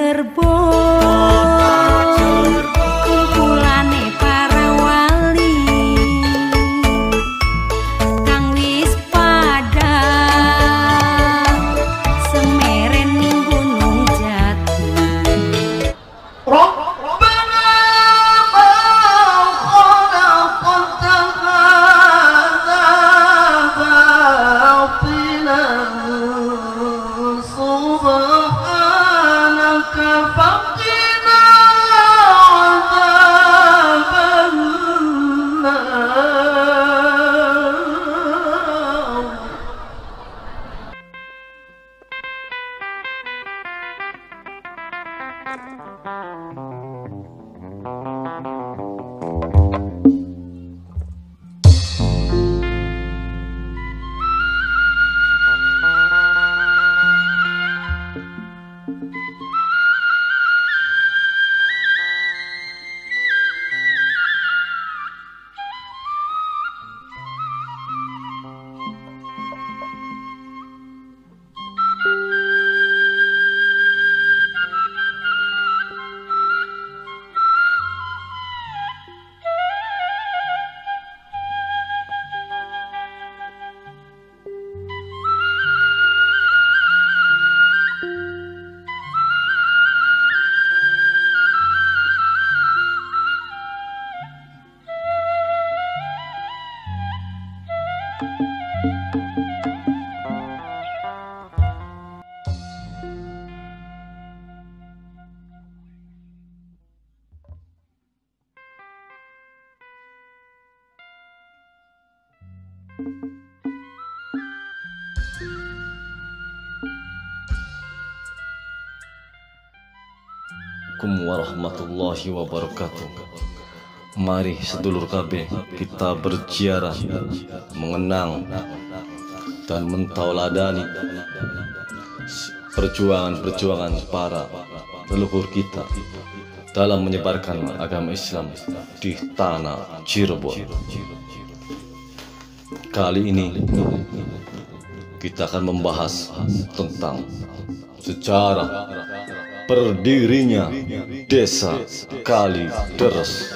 Cirebon, kumpulane para wali kang wis pada semeren ning Gunung Jati. Assalamualaikum warahmatullahi wabarakatuh. Mari sedulur KB kita berziarah, mengenang dan mentauladani perjuangan para leluhur kita dalam menyebarkan agama Islam di tanah Cirebon. Kali ini kita akan membahas tentang sejarah berdirinya Desa Kalideres,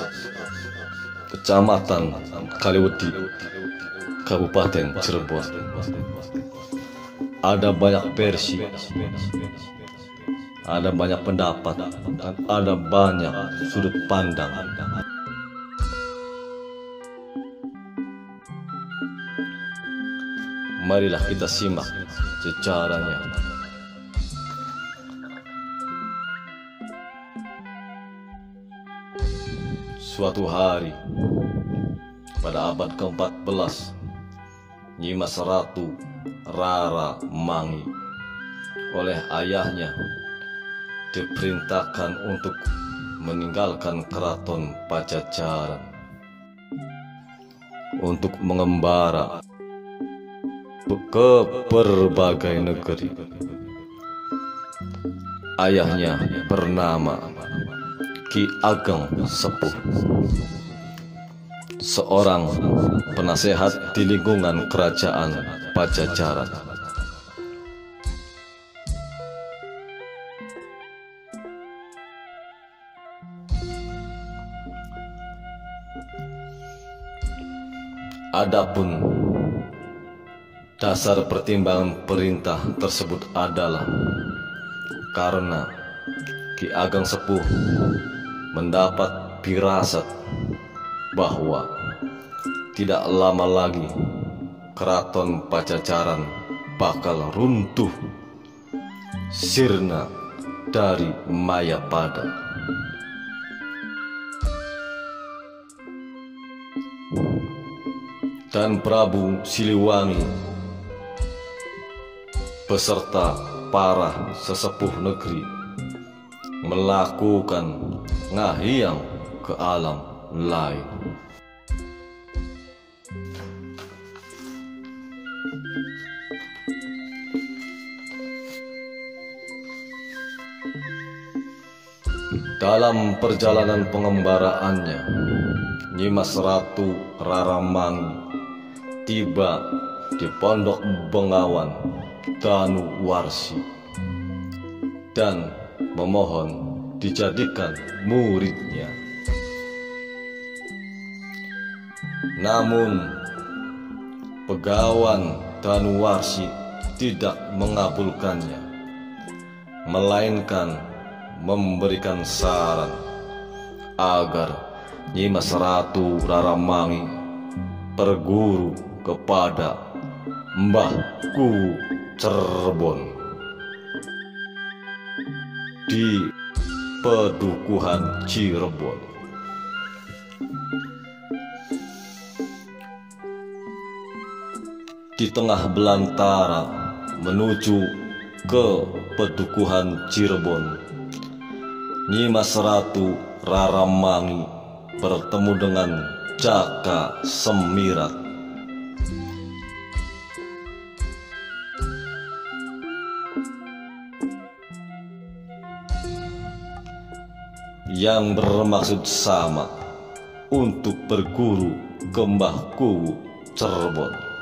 Kecamatan Kaliwedi, Kabupaten Cirebon. Ada banyak versi, ada banyak pendapat, dan ada banyak sudut pandang. Marilah kita simak sejarahnya. Suatu hari pada abad ke-14, Nyimas Ratu Rara Mangi oleh ayahnya diperintahkan untuk meninggalkan keraton Pajajaran untuk mengembara ke berbagai negeri. Ayahnya bernama Ki Ageng Sepuh, seorang penasehat di lingkungan kerajaan Pajajaran. Adapun dasar pertimbangan perintah tersebut adalah karena Ki Ageng Sepuh mendapat firasat bahwa tidak lama lagi keraton Pajajaran bakal runtuh sirna dari Mayapada. Dan Prabu Siliwangi beserta para sesepuh negeri melakukan ngahiang ke alam lain. Dalam perjalanan pengembaraannya, Nyimas Ratu Rara Mangi tiba di Pondok Bengawan Danuwarsi dan memohon dijadikan muridnya. Namun Pegawan Danuwarsi tidak mengabulkannya, melainkan memberikan saran agar Nyimas Ratu Raramanggi berguru kepada Mbah Kuwu Cerbon di Pedukuhan Cirebon. Di tengah belantara menuju ke Pedukuhan Cirebon, Nyimas Ratu Raramanggi bertemu dengan Jaka Semirat. Yang bermaksud sama untuk berguru ke Mbah Kuwu Cerbon.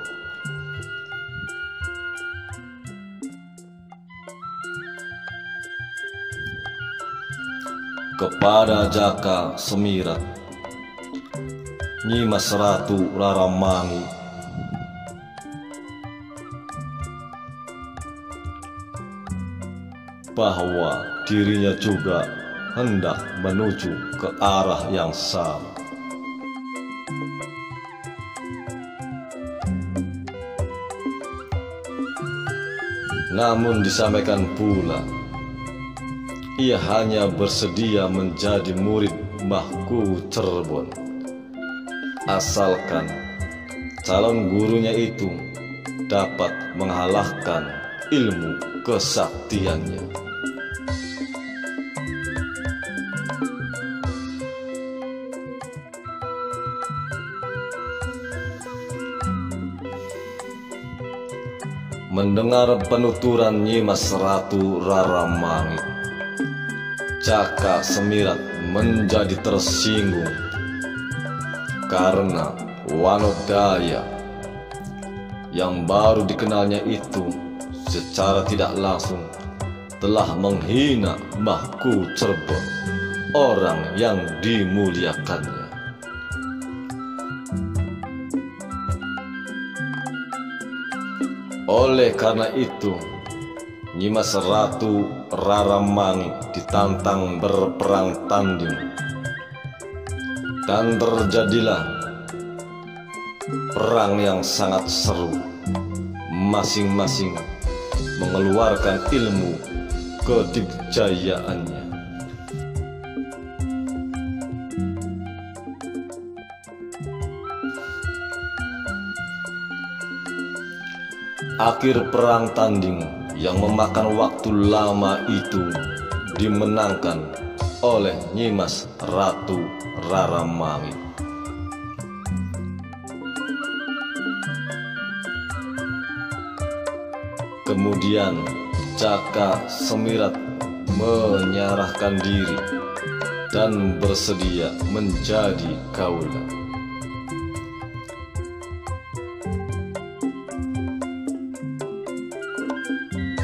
Kepada Jaka Semirat, Nyimas Ratu Raramanggi bahwa dirinya juga hendak menuju ke arah yang sama. Namun disampaikan pula, ia hanya bersedia menjadi murid Mbah Kuwu Cerbon, asalkan calon gurunya itu dapat mengalahkan ilmu kesaktiannya. Mendengar penuturan Nyimas Ratu Raramanggi, Jaka Semirat menjadi tersinggung karena Wanodaya yang baru dikenalnya itu secara tidak langsung telah menghina Mbah Kuwu Cerbon, orang yang dimuliakannya. Oleh karena itu, Nyimas Ratu Raramanggi ditantang berperang tanding, dan terjadilah perang yang sangat seru. Masing-masing mengeluarkan ilmu kedikjayaannya. Akhir perang tanding yang memakan waktu lama itu dimenangkan oleh Nyimas Ratu Raramanggi. Kemudian Jaka Semirat menyerahkan diri dan bersedia menjadi kaula.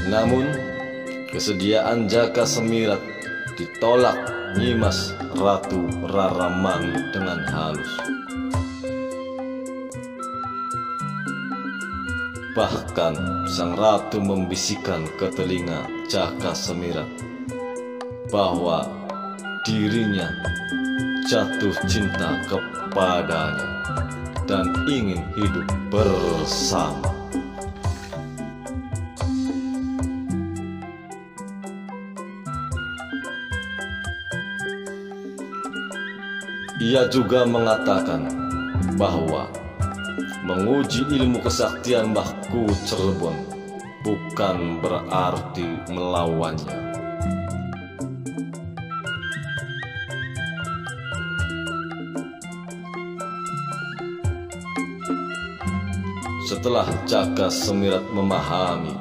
Namun kesediaan Jaka Semirat ditolak Nyimas Ratu Raramanggi dengan halus. Bahkan sang ratu membisikkan ke telinga Jaka Semirat bahwa dirinya jatuh cinta kepadanya dan ingin hidup bersama. Ia juga mengatakan bahwa menguji ilmu kesaktian Mbah Kuwu Cerbon bukan berarti melawannya. Setelah Jaka Semirat memahami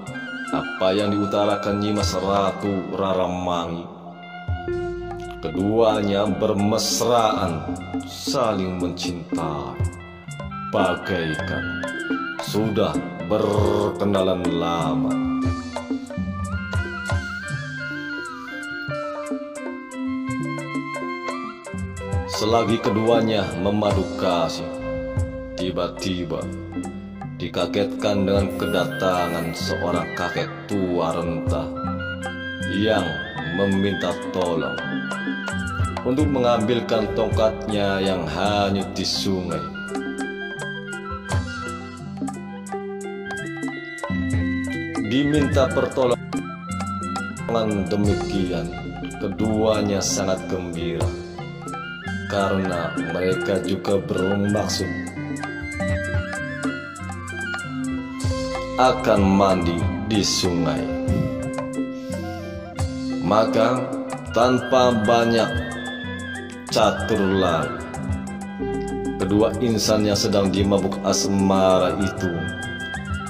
apa yang diutarakan Nyimas Ratu Raramanggi, keduanya bermesraan saling mencintai, bagaikan sudah berkenalan lama. Selagi keduanya memadu kasih, tiba-tiba dikagetkan dengan kedatangan seorang kakek tua renta yang meminta tolong untuk mengambilkan tongkatnya yang hanyut di sungai. Diminta pertolongan demikian, keduanya sangat gembira karena mereka juga bermaksud akan mandi di sungai. Maka tanpa banyak catur lagi, kedua insan yang sedang dimabuk asmara itu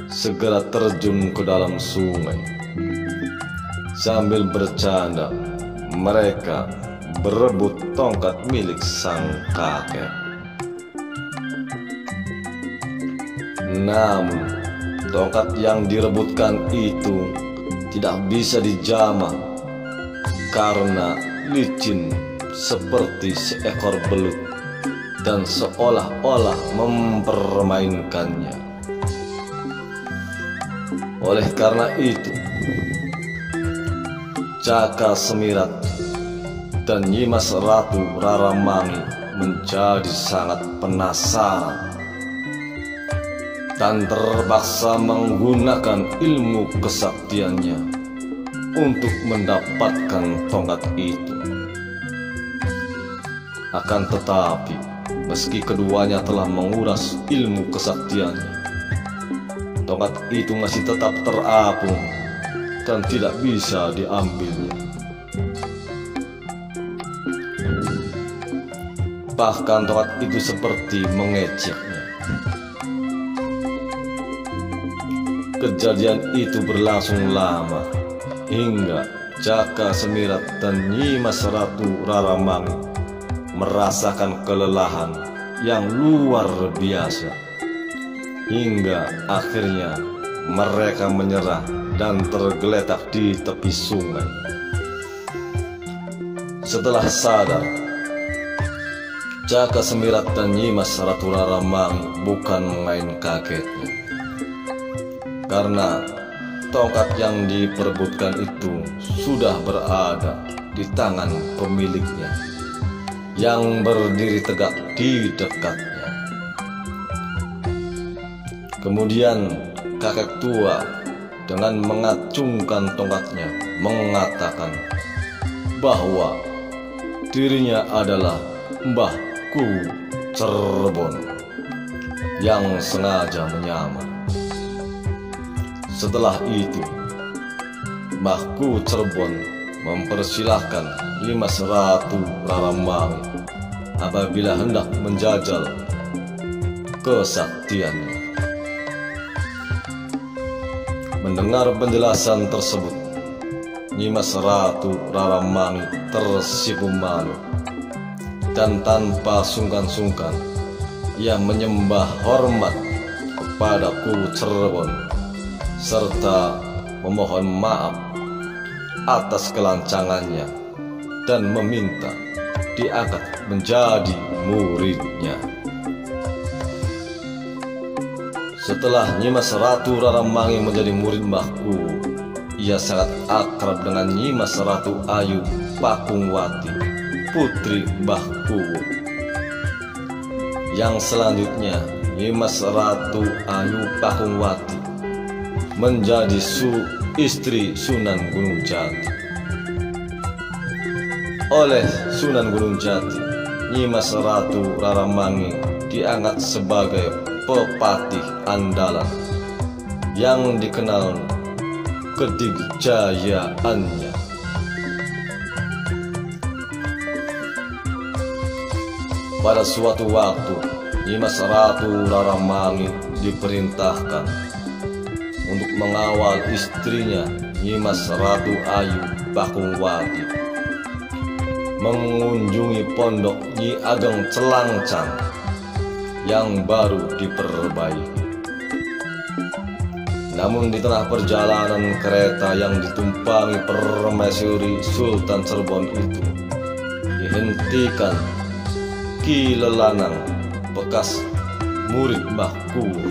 segera terjun ke dalam sungai. Sambil bercanda, mereka berebut tongkat milik sang kakek. Namun tongkat yang direbutkan itu tidak bisa dijamah karena licin seperti seekor belut dan seolah-olah mempermainkannya. Oleh karena itu, Caka Semirat dan Nyimas Ratu Raramanggi menjadi sangat penasaran dan terpaksa menggunakan ilmu kesaktiannya untuk mendapatkan tongkat itu. Akan tetapi, meski keduanya telah menguras ilmu kesaktiannya, tongkat itu masih tetap terapung dan tidak bisa diambilnya. Bahkan tongkat itu seperti mengejeknya. Kejadian itu berlangsung lama hingga Caka Semirat dan Nyimas Ratu Raramanggi merasakan kelelahan yang luar biasa, hingga akhirnya mereka menyerah dan tergeletak di tepi sungai. Setelah sadar, Caka Semirat dan Nyimas Ratu Raramanggi bukan main kagetnya, karena tongkat yang diperebutkan itu sudah berada di tangan pemiliknya yang berdiri tegak di dekatnya. Kemudian kakek tua dengan mengacungkan tongkatnya mengatakan bahwa dirinya adalah Mbahku Cerbon yang sengaja menyamar. Setelah itu, Mbahku Cerbon mempersilahkan Nyimas Ratu Raramanggi apabila hendak menjajal kesaktiannya. Mendengar penjelasan tersebut, Nyimas Ratu Raramanggi tersipu malu dan tanpa sungkan-sungkan ia menyembah hormat kepada Ku Cerbon serta memohon maaf atas kelancangannya dan meminta diangkat menjadi muridnya. Setelah Nyimas Ratu Raramanggi menjadi murid Mbahku, ia sangat akrab dengan Nyimas Ratu Ayu Pakungwati, putri Mbahku. Yang selanjutnya, Nyimas Ratu Ayu Pakungwati menjadi istri Sunan Gunung Jati. Oleh Sunan Gunung Jati, Nyimas Ratu Raramanggi diangkat sebagai pepatih andalan yang dikenal kedigjayaannya. Pada suatu waktu, Nyimas Ratu Raramanggi diperintahkan untuk mengawal istrinya Nyimas Ratu Ayu Pakungwati mengunjungi pondok Nyi Ageng Celangcang yang baru diperbaiki. Namun di tengah perjalanan kereta yang ditumpangi permaisuri Sultan Cerbon itu dihentikan Ki Lelanang, bekas murid Mbah Kuwu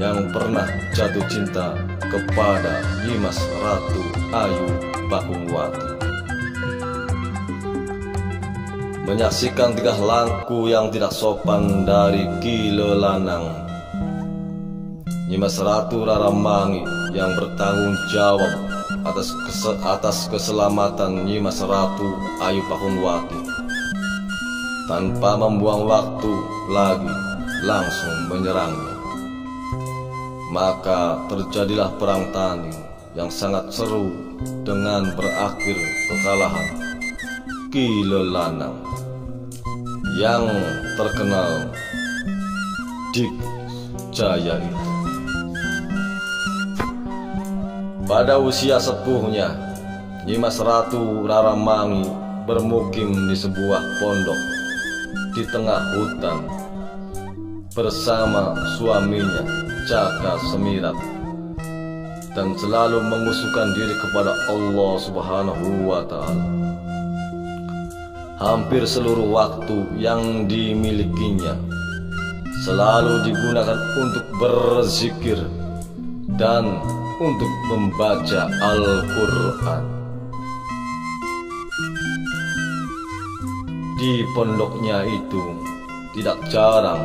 yang pernah jatuh cinta kepada Nyimas Ratu Ayu Pakungwati. Menyaksikan tingkah laku yang tidak sopan dari Ki Lelanang, Nyimas Ratu Raramanggi yang bertanggung jawab atas keselamatan Nyimas Ratu Ayu Pakungwati, tanpa membuang waktu lagi langsung menyerangnya. Maka terjadilah perang tanding yang sangat seru dengan berakhir kekalahan Ki Lelanang yang terkenal Dik Jaya itu. Pada usia sepuhnya, Nyimas Ratu Raramanggi bermukim di sebuah pondok di tengah hutan bersama suaminya Jaka Semirat, dan selalu mengusuhkan diri kepada Allah Subhanahu wa Ta'ala. Hampir seluruh waktu yang dimilikinya selalu digunakan untuk berzikir dan untuk membaca Al-Quran. Di pondoknya itu tidak jarang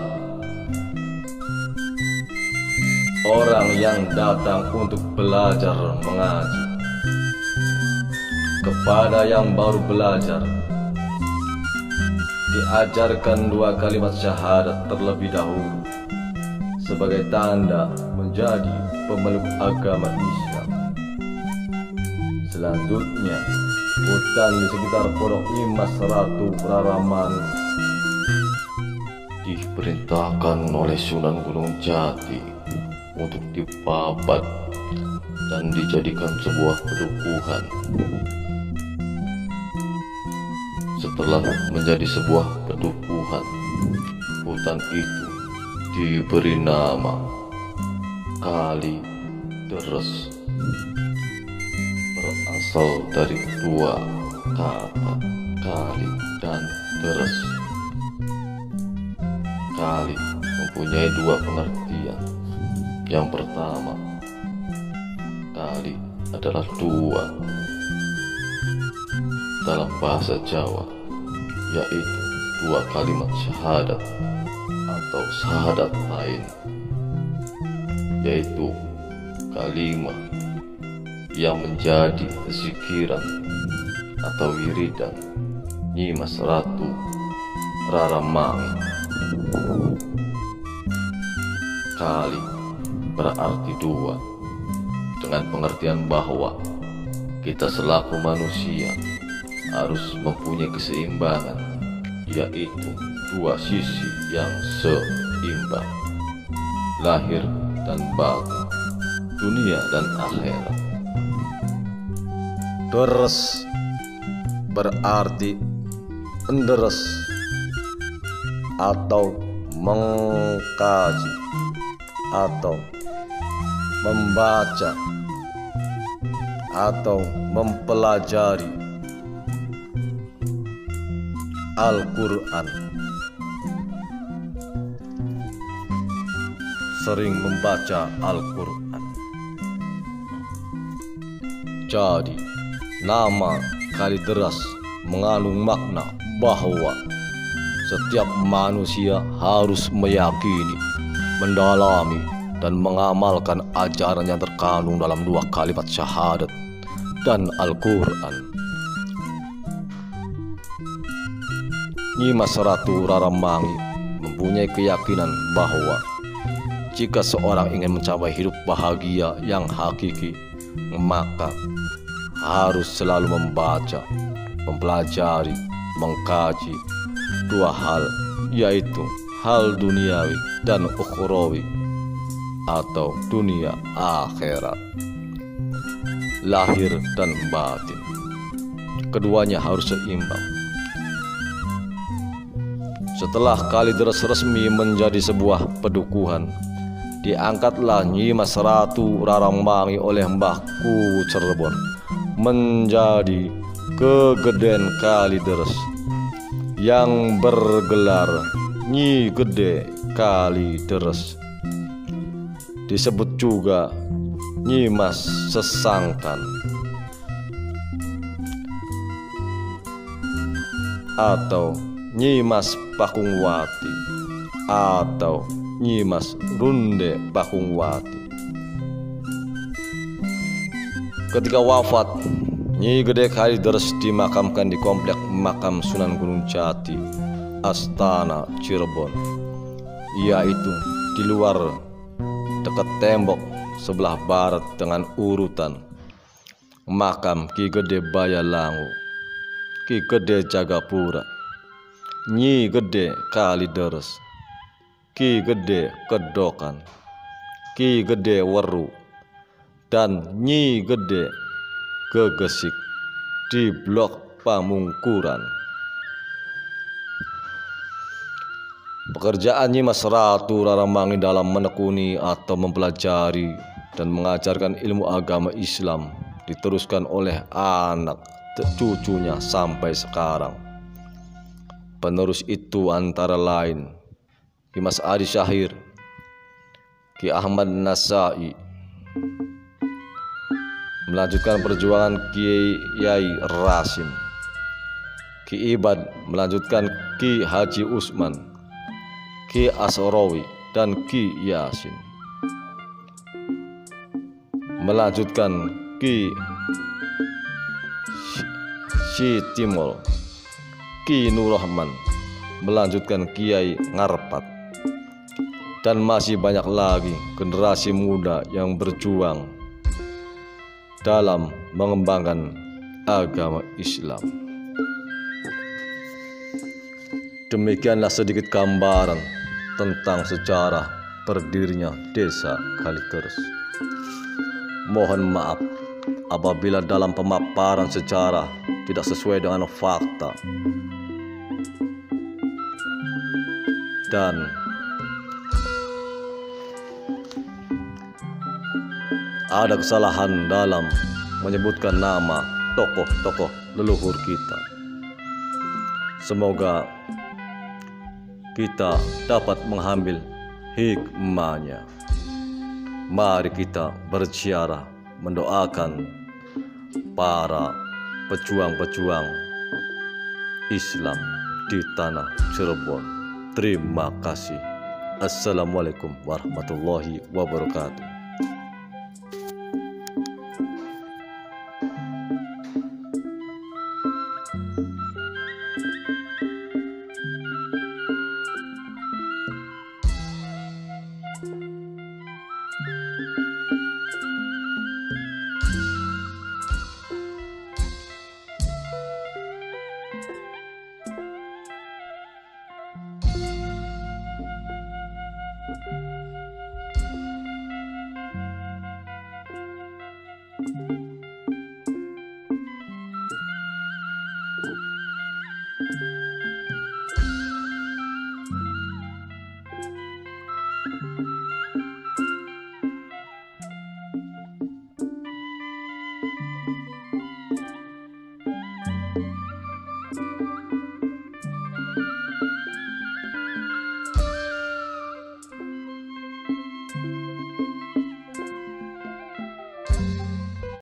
orang yang datang untuk belajar mengaji. Kepada yang baru belajar, diajarkan 2 kalimat syahadat terlebih dahulu sebagai tanda menjadi pemeluk agama Islam. Selanjutnya, hutan di sekitar pondok Nyimas Ratu Raramanggi diperintahkan oleh Sunan Gunung Jati untuk dibabat dan dijadikan sebuah pedukuhan. Setelah menjadi sebuah pedukuhan, hutan itu diberi nama Kali Deres, berasal dari 2 kata kali dan deres. Kali mempunyai 2 pengertian. Yang pertama, kali adalah 2 dalam bahasa Jawa, yaitu 2 kalimat syahadat atau syahadat lain, yaitu kalimat yang menjadi zikiran atau wiridan Nyimas Ratu Raramanggi. Kali berarti 2 dengan pengertian bahwa kita selaku manusia harus mempunyai keseimbangan, yaitu 2 sisi yang seimbang, lahir dan batin, dunia dan akhirat. Deres berarti enderes atau mengkaji atau membaca atau mempelajari Al-Quran. Sering membaca Al-Quran. Jadi, nama Kalideres mengandung makna bahwa setiap manusia harus meyakini, mendalami, dan mengamalkan ajaran yang terkandung dalam 2 kalimat syahadat dan Al-Quran. Nyimas Ratu Raramanggi mempunyai keyakinan bahwa jika seorang ingin mencapai hidup bahagia yang hakiki, maka harus selalu membaca, mempelajari, mengkaji 2 hal, yaitu hal duniawi dan ukhrawi atau dunia akhirat, lahir dan batin. Keduanya harus seimbang. Setelah Kalideres resmi menjadi sebuah pedukuhan, diangkatlah Nyimas Ratu Raramanggi oleh Mbah Kuwu Cirebon menjadi Kegeden Kalideres yang bergelar Nyi Gede Kalideres, disebut juga Nyi Mas Sesangkan atau Nyi Mas Pakungwati atau Nyi Mas Runde Pakungwati. Ketika wafat, Nyi Gede Kalideres dimakamkan di komplek makam Sunan Gunung Jati, Astana Cirebon, yaitu di luar dekat tembok sebelah barat dengan urutan makam Ki Gede Bayalangu, Ki Gede Jagapura, Nyi Gede Kalideres, Ki Gede Kedokan, Ki Gede Weru, dan Nyi Gede Gegesik di Blok Pamungkuran. Pekerjaan Nyi Mas Ratu Raramangin dalam menekuni atau mempelajari dan mengajarkan ilmu agama Islam diteruskan oleh anak cucunya sampai sekarang. Penerus itu antara lain Ki Mas Adi Syahir, Ki Ahmad Nasai, melanjutkan perjuangan Kiai Rasim, Ki Ibad melanjutkan Ki Haji Usman, Ki Asrowi, dan Ki Yasin, melanjutkan Ki Sitimol, Ki Nur Rahman, melanjutkan Kiai Ngarpat, dan masih banyak lagi generasi muda yang berjuang dalam mengembangkan agama Islam. Demikianlah sedikit gambaran tentang sejarah berdirinya Desa Kalideres. Mohon maaf apabila dalam pemaparan sejarah tidak sesuai dengan fakta dan ada kesalahan dalam menyebutkan nama tokoh-tokoh leluhur kita. Semoga kita dapat mengambil hikmahnya. Mari kita berziarah mendoakan para pejuang-pejuang Islam di tanah Cirebon. Terima kasih. Assalamualaikum warahmatullahi wabarakatuh.